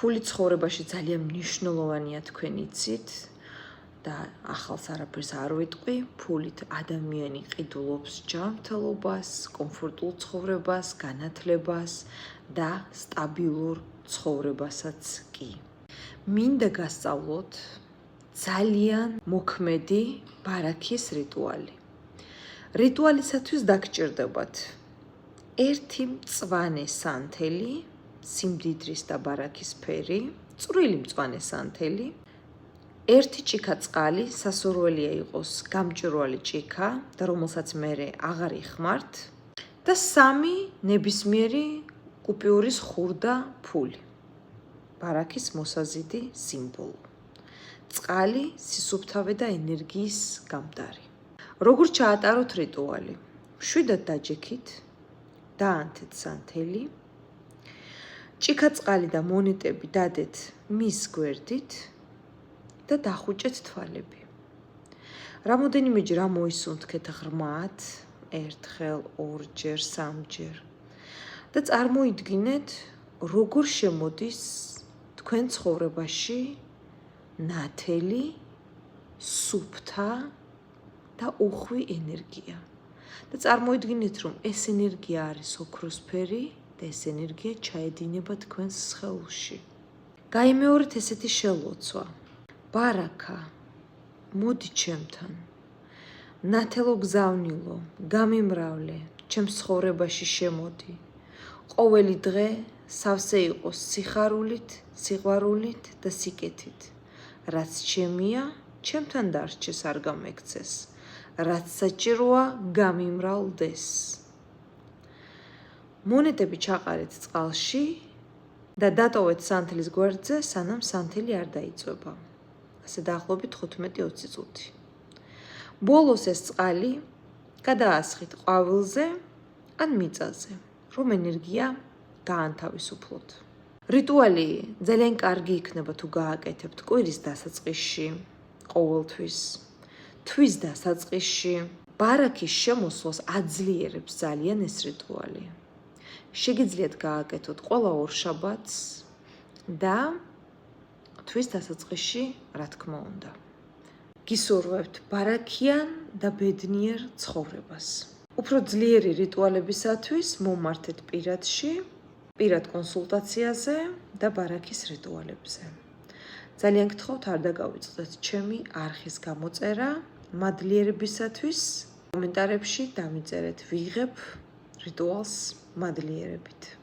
ფული ცხოვრებაში ძალიან მნიშვნელოვანია, თქვენ იცით და ახალს არაფერს არ ვიტყვი, ფულით ადამიანი ყიდულობს ჯანმრთელობას, კომფორტულ ცხოვრებას, განათლებას და სტაბილურ ცხოვრებასაც კი. მინდა გასწავლოთ ძალიან მოქმედი ბარაქის რიტუალი. რიტუალისათვის დაგჭირდებათ ერთი მწვანე სანთელი, სიმდიდრის და ბარაქის ფერი, წვრილი მწვანე სანთელი, ერთი ჭიქა წყალი, სასურველია იყოს გამჭვირვალე ჭიქა და რომელსაც მერე აღარ იხმართ და 3 ნებისმიერი კუპიურის ხურდა ფული. ბარაქის მოსაზიდი სიმბოლო. წყალი, სისუფთავე და ენერგიის გამტარი. როგორ ჩაატაროთ რიტუალი? მშვიდად დაჯექით, დაანთეთ სანთელი, ჭიქა წყალი და მონეტები დადეთ მის გვერდით და დახუჭეთ თვალები. რამოდენიმეჯერ ამოისუნთქეთ ღრმად, ერთხელ, ორჯერ, 3ჯერ და წარმოიდგინეთ, როგორ შემოდის თქვენ ცხოვრებაში ნათელი, სუფთა და უხვი ენერგია. და წარმოიდგინეთ, რომ ეს ენერგია არის ოქროსფერი და ეს ენერგია ჩაედინება თქვენს სხეულში. გაიმეორეთ ესეთი შელოცვა. ბარაქა, მოდი ჩემთან. ნათელო გზავნილო, გამიმრავლე, ჩემს ცხოვრებაში შემოდი. ყოველი დღე სავსე იყოს სიხარულით, სიყვარულით და სიკეთით. რაც ჩემია, ჩემთან დარჩეს, არ გამექცეს. რაც საჭიროა, გამიმრავლდეს. მონეტები ჩაყარეთ წყალში და დატოვეთ სანთლის გვერდზე, სანამ სანთელი არ დაიწვება. ასე დაახლოებით 15-20 წუთი. ბოლოს ეს წყალი გადაასხით ყვავილზე ან მიწაზე, რომ ენერგია გაანთავისუფლოთ. რიტუალი ძალიან კარგი იქნება თუ გააკეთებთ კვირის დასაწყისში, ყოველთვის, თვის დასაწყისში. ბარაქის შემოსვლას აძლიერებს ძალიან ეს რიტუალი. შეგიძლიათ გააკეთოთ ყველა ორშაბათს და თვის დასაწყისში, რა თქმა უნდა. გისურვებთ ბარაქიან და ბედნიერ ცხოვრებას. უფრო ძლიერი რიტუალებისათვის მომართეთ პირადში, პირად კონსულტაციაზე და ბარაქის რიტუალებზე. ძალიან გთხოვთ, არ დაგავიწყდეთ ჩემი არხის გამოწერა. მადლიერებისათვის კომენტარებში დამიწერეთ, ვიღებ რიტუალს მადლიერებით.